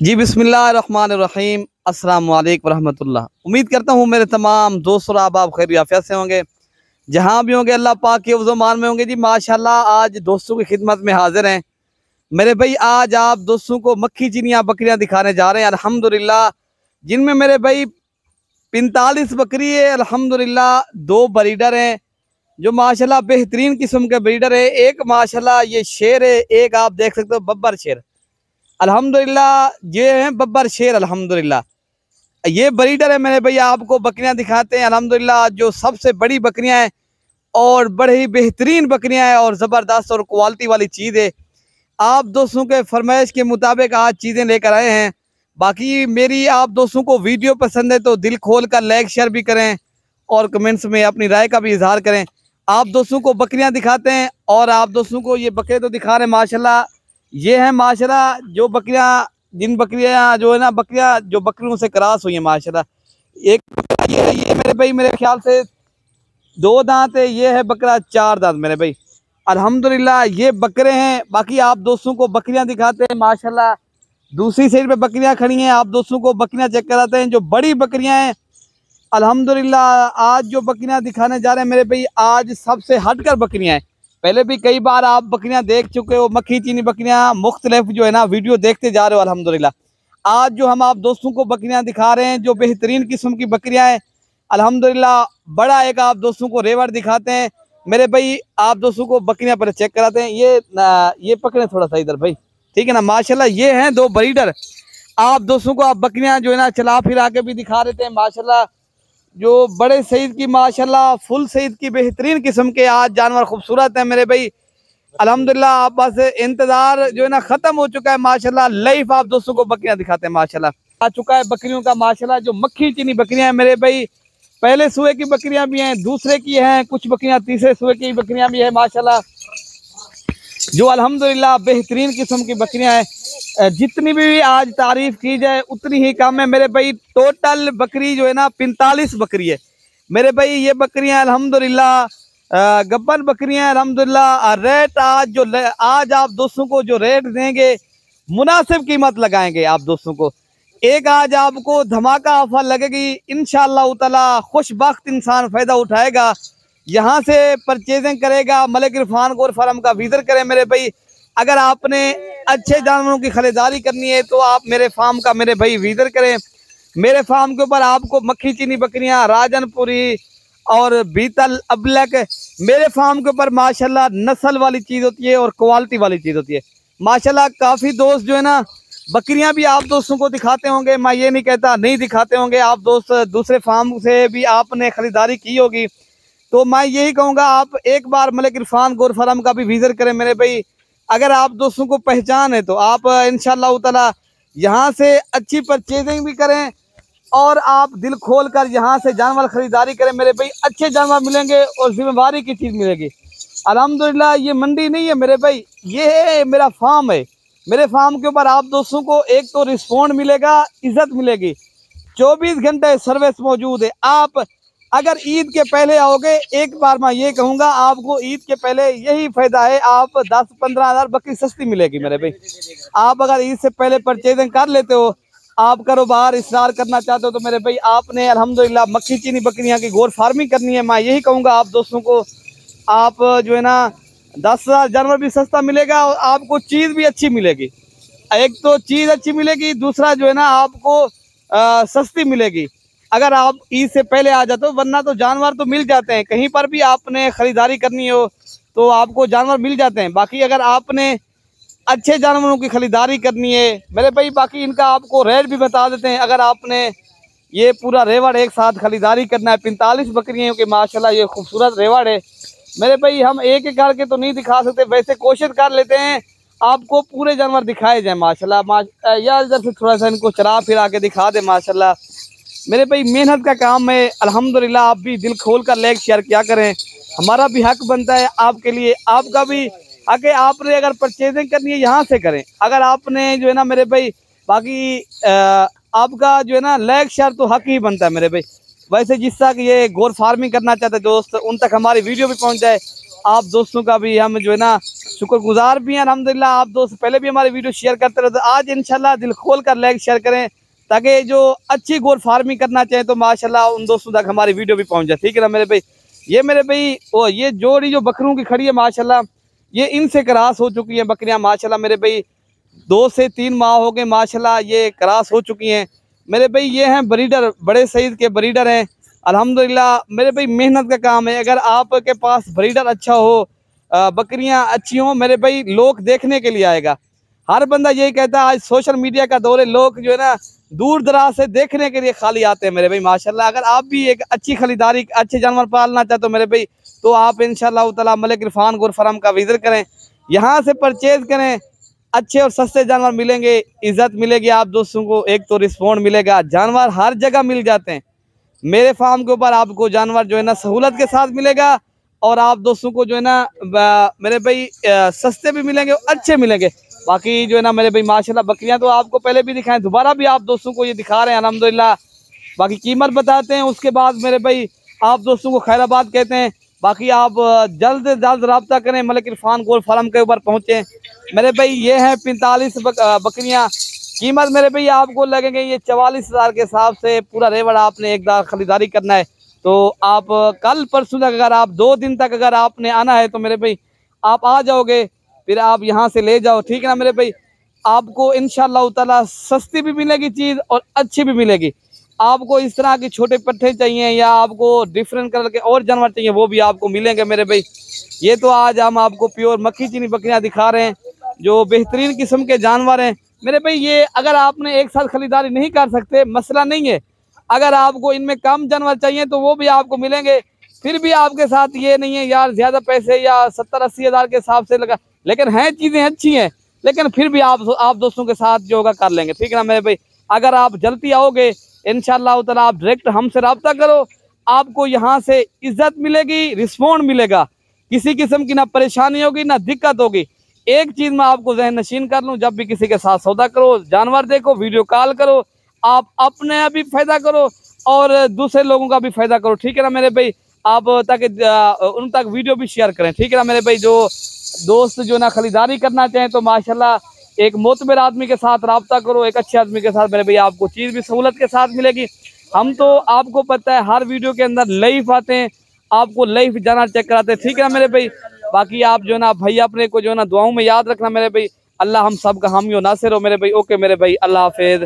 जी बिस्मिल्लाहिर्रहमानिर्रहीम अस्सलाम वालेकुम रहमतुल्लाह। उम्मीद करता हूँ मेरे तमाम दोस्त और आप खैर आफियत से होंगे, जहाँ भी होंगे अल्लाह पाक के फ़ज़ल-ओ-मान में होंगे। जी माशाल्लाह आज दोस्तों की खिदमत में हाजिर हैं मेरे भाई। आज आप दोस्तों को मक्खी चिनिया बकरियाँ दिखाने जा रहे हैं अल्हम्दुलिल्लाह, जिनमें मेरे भाई 45 बकरी है अल्हम्दुलिल्लाह। 2 ब्रीडर हैं जो माशाल्लाह बेहतरीन किस्म के ब्रीडर है। एक माशाल्लाह ये शेर है, एक आप देख सकते हो बब्बर शेर अल्हम्दुलिल्लाह। ये हैं बब्बर शेर अल्हम्दुलिल्लाह, ये ब्रीडर है मेरे भैया। आपको बकरियां दिखाते हैं अल्हम्दुलिल्लाह, जो सबसे बड़ी बकरियां हैं और बड़े ही बेहतरीन बकरियां हैं और ज़बरदस्त और क्वालिटी वाली चीज़ है। आप दोस्तों के फरमाइश के मुताबिक आज चीज़ें लेकर आए हैं। बाकी मेरी आप दोस्तों को वीडियो पसंद है तो दिल खोल कर लाइक शेयर भी करें और कमेंट्स में अपनी राय का भी इजहार करें। आप दोस्तों को बकरियां दिखाते हैं और आप दोस्तों को ये बकरे तो दिखा रहे हैं माशाल्लाह। ये है माशाल्लाह जो बकरियां, जिन बकरियां जो है ना, बकरियां जो बकरियों से क्रॉस हुई है माशाल्लाह। एक ये मेरे भाई मेरे ख्याल से 2 दांत है, ये है बकरा 4 दांत मेरे भाई अल्हम्दुलिल्लाह। ये बकरे हैं। बाकी आप दोस्तों को बकरियां दिखाते हैं माशाल्लाह। दूसरी साइड पे बकरियां खड़ी हैं, आप दोस्तों को बकरियां चेक कराते हैं जो बड़ी बकरियां हैं अल्हम्दुलिल्लाह। आज जो बकरियां दिखाने जा रहे हैं मेरे भाई, आज सबसे हटकर बकरियां हैं। पहले भी कई बार आप बकरियां देख चुके हो, मक्खी चीनी बकरियां मुख्तलिफ जो है ना वीडियो देखते जा रहे हो अल्हम्दुलिल्लाह। आज जो हम आप दोस्तों को बकरियां दिखा रहे हैं जो बेहतरीन किस्म की बकरियां हैं अल्हम्दुलिल्लाह। बड़ा एक आप दोस्तों को रेवड़ दिखाते हैं मेरे भाई। आप दोस्तों को बकरियां पर चेक कराते हैं। ये पकड़े थोड़ा सा इधर भाई, ठीक है ना। माशाल्लाह ये हैं 2 ब्रीडर। आप दोस्तों को आप बकरियां जो है ना चला फिरा के भी दिखा देते हैं माशाल्लाह। जो बड़े सईद की माशाल्लाह फुल सईद की बेहतरीन किस्म के आज जानवर खूबसूरत हैं मेरे भाई अल्हम्दुलिल्लाह। आप बस इंतजार जो है ना ख़त्म हो चुका है माशाल्लाह। लाइव आप दोस्तों को बकरियां दिखाते हैं माशाल्लाह। आ चुका है बकरियों का माशाल्लाह। जो मक्खी चीनी बकरियां हैं मेरे भाई, पहले सुए की बकरियां भी हैं, दूसरे की हैं, कुछ बकरियां तीसरे सुए की बकरियां भी है माशाल्लाह, जो अल्हम्दुलिल्लाह बेहतरीन किस्म की बकरियां हैं। जितनी भी आज तारीफ की जाए उतनी ही कम है मेरे भाई। टोटल बकरी जो है ना 45 बकरी है मेरे भाई। ये बकरियां अल्हम्दुलिल्लाह गब्बर बकरियां हैं अल्हम्दुलिल्लाह। रेट आज आप दोस्तों को जो रेट देंगे मुनासिब कीमत लगाएंगे आप दोस्तों को। एक आज आपको धमाका ऑफर लगेगी इंशाअल्लाह ताला। खुशबख्त इंसान फायदा उठाएगा, यहाँ से परचेजिंग करेगा, मलिक इरफान गोर फार्म का विजिट करें मेरे भाई। अगर आपने अच्छे जानवरों की खरीदारी करनी है तो आप मेरे फार्म का मेरे भाई विजिट करें। मेरे फार्म के ऊपर आपको मक्खी चीनी बकरियां, राजनपुरी और बीतल अबलक, मेरे फार्म के ऊपर माशाल्लाह नस्ल वाली चीज़ होती है और क्वालिटी वाली चीज़ होती है माशाल्लाह। काफ़ी दोस्त जो है ना बकरियां भी आप दोस्तों को दिखाते होंगे, मैं ये नहीं कहता नहीं दिखाते होंगे। आप दोस्त दूसरे फार्म से भी आपने ख़रीदारी की होगी, तो मैं यही कहूँगा आप एक बार मलिक इरफान गोर फार्म का भी विजिट करें मेरे भाई। अगर आप दोस्तों को पहचान है तो आप इंशाअल्लाह ताला यहाँ से अच्छी परचेजिंग भी करें और आप दिल खोल कर यहाँ से जानवर खरीदारी करें मेरे भाई। अच्छे जानवर मिलेंगे और जिम्मेवारी की चीज़ मिलेगी अल्हम्दुलिल्लाह। ये मंडी नहीं है मेरे भाई, ये है मेरा फार्म है। मेरे फार्म के ऊपर आप दोस्तों को एक तो रिस्पॉन्ड मिलेगा, इज्जत मिलेगी, 24 घंटे सर्विस मौजूद है। आप अगर ईद के पहले आओगे, एक बार मैं ये कहूँगा आपको ईद के पहले यही फ़ायदा है, आप 10-15 हज़ार बकरी सस्ती मिलेगी मेरे भाई। आप अगर ईद से पहले परचेजिंग कर लेते हो, आप कारोबार इसरार करना चाहते हो तो मेरे भाई आपने अल्हम्दुलिल्लाह मक्खी चीनी बकरियां की गोर फार्मिंग करनी है। मैं यही कहूँगा आप दोस्तों को, आप जो है ना 10,000 जानवर भी सस्ता मिलेगा और आपको चीज़ भी अच्छी मिलेगी। एक तो चीज़ अच्छी मिलेगी, दूसरा जो है ना आपको सस्ती मिलेगी अगर आप ईद से पहले आ जाते हो। वरना तो जानवर तो मिल जाते हैं, कहीं पर भी आपने ख़रीदारी करनी हो तो आपको जानवर मिल जाते हैं। बाकी अगर आपने अच्छे जानवरों की खरीदारी करनी है मेरे भाई, बाकी इनका आपको रेट भी बता देते हैं। अगर आपने ये पूरा रेवड़ एक साथ खरीदारी करना है, 45 बकरियों के माशाल्लाह ये खूबसूरत रेवड़ है मेरे भाई। हम एक एक करके तो नहीं दिखा सकते, वैसे कोशिश कर लेते हैं आपको पूरे जानवर दिखाए जाए माशाल्लाह। या इधर से थोड़ा सा इनको चरा फिरा के दिखा दे माशाल्लाह मेरे भाई। मेहनत का काम है अल्हम्दुलिल्लाह। आप भी दिल खोल कर लाइक शेयर क्या करें, हमारा भी हक बनता है आपके लिए, आपका भी हक है। आपने अगर परचेजिंग करनी है यहाँ से करें। अगर आपने जो है ना मेरे भाई, बाकी आपका जो है ना लाइक शेयर तो हक ही बनता है मेरे भाई। वैसे जिस तक ये गोर फार्मिंग करना चाहते दोस्त उन तक हमारी वीडियो भी पहुँच जाए आप दोस्तों का भी हम जो है ना शुक्रगुजार भी हैं अल्हम्दुलिल्लाह। आप दोस्त पहले भी हमारी वीडियो शेयर करते रहते, आज इंशाल्लाह दिल खोल कर लाइक शेयर करें, ताकि जो अच्छी गोट फार्मिंग करना चाहें तो माशाल्लाह उन दोस्तों तक हमारी वीडियो भी पहुंच जाए। ठीक है ना मेरे भाई। ये मेरे भाई ये जोड़ी जो बकरों की खड़ी है माशाल्लाह, ये इनसे क्रॉस हो चुकी है बकरियां माशाल्लाह मेरे भाई। 2 से 3 माह हो गए माशाल्लाह, ये क्रॉस हो चुकी हैं मेरे भाई। ये हैं ब्रीडर, बड़े सईद के ब्रीडर हैं अल्हम्दुलिल्लाह मेरे भाई। मेहनत का काम है, अगर आपके पास ब्रीडर अच्छा हो, बकरियां अच्छी हों मेरे भाई, लोग देखने के लिए आएगा। हर बंदा यही कहता है, आज सोशल मीडिया का दौर है, लोग जो है ना दूर दराज से देखने के लिए खाली आते हैं मेरे भाई माशाल्लाह। अगर आप भी एक अच्छी खरीदारी, अच्छे जानवर पालना चाहते हो मेरे भाई, तो आप इंशाल्लाह ताला मलिक इरफान गोट फार्म का विजिट करें, यहाँ से परचेज करें। अच्छे और सस्ते जानवर मिलेंगे, इज्जत मिलेगी आप दोस्तों को, एक तो रिस्पॉन्ड मिलेगा। जानवर हर जगह मिल जाते हैं मेरे फार्म के ऊपर, आपको जानवर जो है ना सहूलत के साथ मिलेगा, और आप दोस्तों को जो है ना मेरे भाई सस्ते भी मिलेंगे, अच्छे मिलेंगे। बाकी जो है ना मेरे भाई माशाल्लाह बकरियां तो आपको पहले भी दिखाएं, दोबारा भी आप दोस्तों को ये दिखा रहे हैं अल्हम्दुलिल्लाह। बाकी कीमत बताते हैं, उसके बाद मेरे भाई आप दोस्तों को खैराबाद कहते हैं। बाकी आप जल्द से जल्द रब्ता करें, मलिक इरफान गोट फार्म के ऊपर पहुँचे मेरे भाई। ये हैं 45 बकरियाँ। कीमत मेरे भाई आपको लगेंगे ये 44,000 के हिसाब से। पूरा रेवड़ आपने एक दार खरीदारी करना है, तो आप कल परसों तक, अगर आप 2 दिन तक अगर आपने आना है तो मेरे भाई आप आ जाओगे, फिर आप यहाँ से ले जाओ। ठीक है ना मेरे भाई। आपको इंशाअल्लाह ताला सस्ती भी मिलेगी चीज़ और अच्छी भी मिलेगी। आपको इस तरह के छोटे पट्टे चाहिए या आपको डिफरेंट कलर के और जानवर चाहिए, वो भी आपको मिलेंगे मेरे भाई। ये तो आज हम आपको प्योर मक्खी चीनी बकरियाँ दिखा रहे हैं, जो बेहतरीन किस्म के जानवर हैं मेरे भाई। ये अगर आपने एक साथ खरीदारी नहीं कर सकते, मसला नहीं है। अगर आपको इनमें कम जानवर चाहिए तो वो भी आपको मिलेंगे। फिर भी आपके साथ ये नहीं है यार ज़्यादा पैसे या 70-80 हज़ार के हिसाब से लगा, लेकिन हैं चीज़ें अच्छी हैं, लेकिन फिर भी आप दोस्तों के साथ जो होगा कर लेंगे। ठीक है ना मेरे भाई। अगर आप जल्दी आओगे इंशाअल्लाह ताला, आप डायरेक्ट हमसे रब्ता करो, आपको यहाँ से इज्जत मिलेगी, रिस्पॉन्ड मिलेगा, किसी किस्म की ना परेशानी होगी ना दिक्कत होगी। एक चीज़ मैं आपको जहन नशीन कर लूँ, जब भी किसी के साथ सौदा करो, जानवर देखो, वीडियो कॉल करो, आप अपने भी फ़ायदा करो और दूसरे लोगों का भी फ़ायदा करो। ठीक है ना मेरे भाई। आप ताकि उन तक वीडियो भी शेयर करें। ठीक है ना मेरे भाई। जो दोस्त जो ना खरीदारी करना चाहें तो माशाल्लाह एक मोतबर आदमी के साथ रब्ता करो, एक अच्छे आदमी के साथ मेरे भाई, आपको चीज़ भी सहूलत के साथ मिलेगी। हम तो आपको पता है हर वीडियो के अंदर लाइव आते हैं, आपको लाइव जाना चेक कराते हैं। ठीक है ना मेरे भाई। बाकी आप जो है ना भाई अपने को जो है ना दुआओं में याद रखना मेरे भाई। अल्लाह हम सब का हामी और नासिर हो मेरे भाई। ओके मेरे भाई, अल्लाह हाफिज़।